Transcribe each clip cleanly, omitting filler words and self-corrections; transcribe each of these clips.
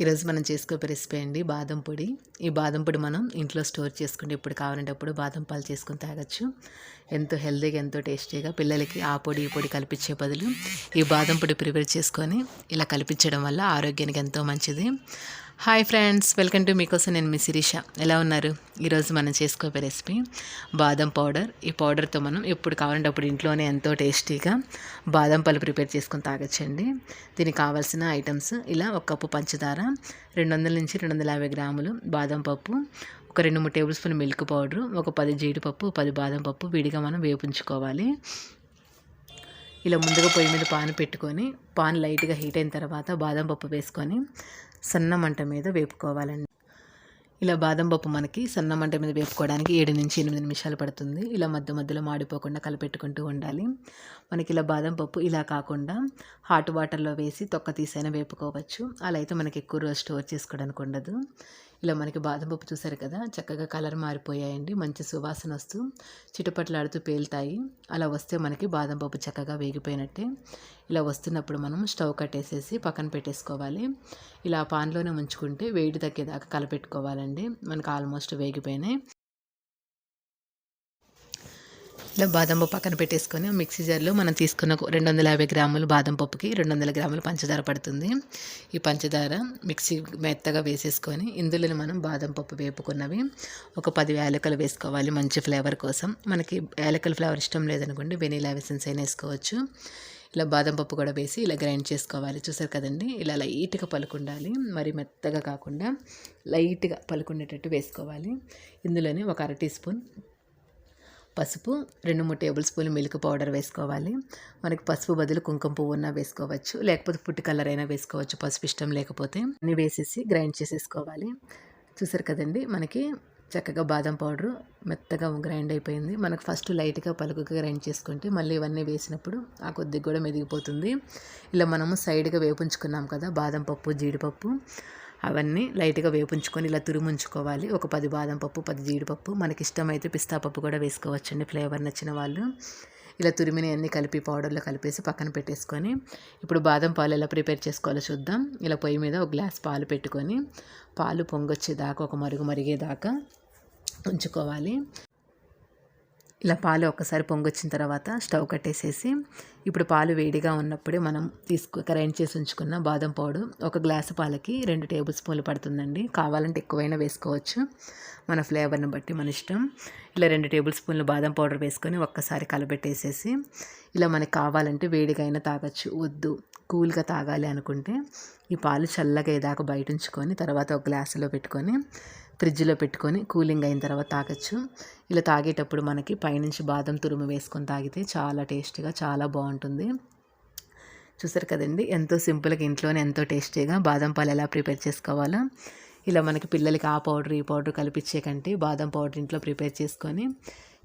ఈరోజు మనం చేసుకోబోయే రెసిపీ అండి బాదం పొడి. ఈ బాదం పొడి మనం ఇంట్లో స్టోర్ చేసుకుంటే ఎప్పుడు కావాలంటే అప్పుడు బాదం పాలు చేసుకొని తాగొచ్చు. ఎంతో హెల్తీగా, ఎంతో టేస్టీగా పిల్లలకి ఆ పొడి, ఈ పొడి కల్పించే బదులు ఈ బాదం పొడి ప్రిపేర్ చేసుకొని ఇలా కల్పించడం వల్ల ఆరోగ్యానికి ఎంతో మంచిది. హాయ్ ఫ్రెండ్స్, వెల్కమ్ టు మీకోసం నేను మీ శిరీష. ఎలా ఉన్నారు? ఈరోజు మనం చేసుకోబోయే రెసిపీ బాదం పౌడర్. ఈ పౌడర్తో మనం ఎప్పుడు కావాలంటే అప్పుడు ఇంట్లోనే ఎంతో టేస్టీగా బాదం పాలు ప్రిపేర్ చేసుకొని తాగొచ్చండి. దీనికి కావాల్సిన ఐటమ్స్ ఇలా 1 కప్పు పంచదార, 200 నుంచి 250 గ్రాములు బాదం పప్పు, ఒక 2-3 టేబుల్ స్పూన్ మిల్క్ పౌడరు, ఒక 10 జీడిపప్పు, 10 బాదం పప్పు విడిగా మనం వేపుంచుకోవాలి. ఇలా ముందుగా పొయ్యి మీద పాన్ పెట్టుకొని పాన్ లైట్గా హీట్ అయిన తర్వాత బాదం పప్పు వేసుకొని సన్న మంట మీద వేపుకోవాలండి. ఇలా బాదం పప్పు మనకి సన్న మంట మీద వేపుకోవడానికి 7 నుంచి 8 నిమిషాలు పడుతుంది. ఇలా మధ్య మధ్యలో మాడిపోకుండా కలిపెట్టుకుంటూ ఉండాలి. మనకి ఇలా బాదం పప్పు ఇలా కాకుండా హాట్ వాటర్లో వేసి తొక్క తీసైనా వేపుకోవచ్చు. అలా అయితే మనకి ఎక్కువ రోజు స్టోర్ చేసుకోవడానికి ఉండదు. ఇలా మనకి బాదం పప్పు చూసారు కదా, చక్కగా కలర్ మారిపోయాయండి. మంచి సువాసన వస్తూ చిటపట్లాడుతూ పేలుతాయి. అలా వస్తే మనకి బాదం పప్పు చక్కగా వేగిపోయినట్టే. ఇలా వస్తున్నప్పుడు మనం స్టవ్ కట్టేసేసి పక్కన పెట్టేసుకోవాలి. ఇలా పాన్లోనే ఉంచుకుంటే వేడి తగ్గేదాకా కలపెట్టుకోవాలండి. మనకు ఆల్మోస్ట్ వేగిపోయినాయి. ఇలా బాదం పప్పు పక్కన పెట్టేసుకొని మిక్సీ జార్లో మనం తీసుకున్న 250 గ్రాములు బాదం పప్పుకి 200 గ్రాములు పంచదార పడుతుంది. ఈ పంచదార మిక్సీ మెత్తగా వేసేసుకొని ఇందులో మనం బాదం పప్పు వేపుకున్నవి ఒక 10 యాలకులు వేసుకోవాలి మంచి ఫ్లేవర్ కోసం. మనకి యాలకుల ఫ్లేవర్ ఇష్టం లేదనుకోండి వెనీలా ఎసెన్స్ అయినా వేసుకోవచ్చు. ఇలా బాదం పప్పు కూడా వేసి ఇలా గ్రైండ్ చేసుకోవాలి. చూసారు కదండి, ఇలా లైట్గా పలుకుండాలి, మరి మెత్తగా కాకుండా లైట్గా పలుకుండేటట్టు వేసుకోవాలి. ఇందులోనే ఒక 1/2 టీ స్పూన్ పసుపు, 2-3 టేబుల్ స్పూన్లు మిల్క్ పౌడర్ వేసుకోవాలి. మనకి పసుపు బదులు కుంకుమ పువ్వు ఉన్నా వేసుకోవచ్చు, లేకపోతే ఫుడ్ కలర్ అయినా వేసుకోవచ్చు పసుపు ఇష్టం లేకపోతే. అన్నీ వేసేసి గ్రైండ్ చేసేసుకోవాలి. చూసారు కదండి, మనకి చక్కగా బాదం పౌడరు మెత్తగా గ్రైండ్ అయిపోయింది. మనకు ఫస్ట్ లైట్గా పలుకుగా గ్రైండ్ చేసుకుంటే మళ్ళీ ఇవన్నీ వేసినప్పుడు ఆ కొద్దిగా కూడా మెదిగిపోతుంది. ఇలా మనము సైడ్గా వేపుంచుకున్నాం కదా బాదం పప్పు, జీడిపప్పు, అవన్నీ లైట్గా వేపుంచుకొని ఇలా తురుముంచుకోవాలి. ఒక 10 బాదం పప్పు, 10 జీడిపప్పు, మనకి ఇష్టమైతే పిస్తా పప్పు కూడా వేసుకోవచ్చండి ఫ్లేవర్ నచ్చిన వాళ్ళు. ఇలా తురిమిని అన్నీ కలిపి పౌడర్లో కలిపేసి పక్కన పెట్టేసుకొని ఇప్పుడు బాదం పాలు ఎలా ప్రిపేర్ చేసుకోవాలో చూద్దాం. ఇలా పొయ్యి మీద ఒక గ్లాస్ పాలు పెట్టుకొని పాలు పొంగొచ్చేదాకా ఒక మరుగు మరిగేదాకా ఉంచుకోవాలి. ఇలా పాలు ఒక్కసారి పొంగొచ్చిన తర్వాత స్టవ్ కట్టేసేసి ఇప్పుడు పాలు వేడిగా ఉన్నప్పుడే మనం గ్రైండ్ చేసి ఉంచుకున్న బాదం పౌడర్, ఒక గ్లాసు పాలకి 2 టేబుల్ స్పూన్లు పడుతుందండి. కావాలంటే ఎక్కువైనా వేసుకోవచ్చు, మన ఫ్లేవర్ని బట్టి మన ఇష్టం. ఇలా 2 టేబుల్ స్పూన్లు బాదం పౌడర్ వేసుకొని ఒక్కసారి కలబెట్టేసేసి ఇలా మనకి కావాలంటే వేడిగా అయినా తాగొచ్చు. వద్దు కూల్గా తాగాలి అనుకుంటే ఈ పాలు చల్లగా అయ్యేదాకా బయట ఉంచుకొని తర్వాత ఒక గ్లాసులో పెట్టుకొని ఫ్రిడ్జ్లో పెట్టుకొని కూలింగ్ అయిన తర్వాత తాగొచ్చు. ఇలా తాగేటప్పుడు మనకి పైనుంచి బాదం తురుము వేసుకొని తాగితే చాలా టేస్టీగా చాలా బాగుంటుంది. చూసారు కదండి, ఎంతో సింపుల్గా ఇంట్లోనే ఎంతో టేస్టీగా బాదం పాలు ఎలా ప్రిపేర్ చేసుకోవాలో. ఇలా మనకి పిల్లలకి ఆ పౌడర్ ఈ పౌడర్ కలిపించే కంటే బాదం పౌడర్ ఇంట్లో ప్రిపేర్ చేసుకొని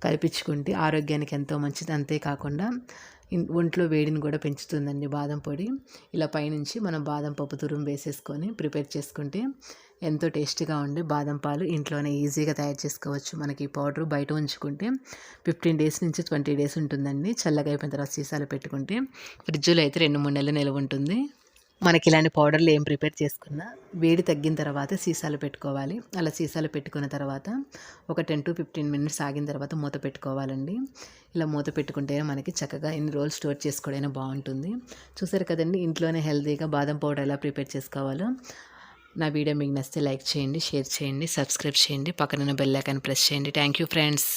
కలిపించుకుంటే ఆరోగ్యానికి ఎంతో మంచిది. అంతేకాకుండా ఒంట్లో వేడిని కూడా పెంచుతుందండి బాదం పొడి. ఇలా పైనుంచి మనం బాదం పప్పు తురుము వేసేసుకొని ప్రిపేర్ చేసుకుంటే ఎంతో టేస్టీగా ఉండి బాదం పాలు ఇంట్లోనే ఈజీగా తయారు చేసుకోవచ్చు. మనకి ఈ పౌడర్ బయట ఉంచుకుంటే 15 డేస్ నుంచి 20 డేస్ ఉంటుందండి. చల్లగా అయిపోయిన తర్వాత సీసాలో పెట్టుకుంటే ఫ్రిడ్జ్లో అయితే 2-3 నెలలు నిల్వ ఉంటుంది. మనకి ఇలాంటి పౌడర్లు ఏం ప్రిపేర్ చేసుకున్నా వేడి తగ్గిన తర్వాత సీసాలు పెట్టుకోవాలి. అలా సీసాలు పెట్టుకున్న తర్వాత ఒక 10-15 మినిట్స్ ఆగిన తర్వాత మూత పెట్టుకోవాలండి. ఇలా మూత పెట్టుకుంటే మనకి చక్కగా ఎన్ని రోజులు స్టోర్ చేసుకోవడైనా బాగుంటుంది. చూసారు కదండి, ఇంట్లోనే హెల్తీగా బాదం పౌడర్ ఎలా ప్రిపేర్ చేసుకోవాలో. నా వీడియో మీకు నచ్చితే లైక్ చేయండి, షేర్ చేయండి, సబ్స్క్రైబ్ చేయండి, పక్కన బెల్ ఐకాన్ ప్రెస్ చేయండి. Thank you friends.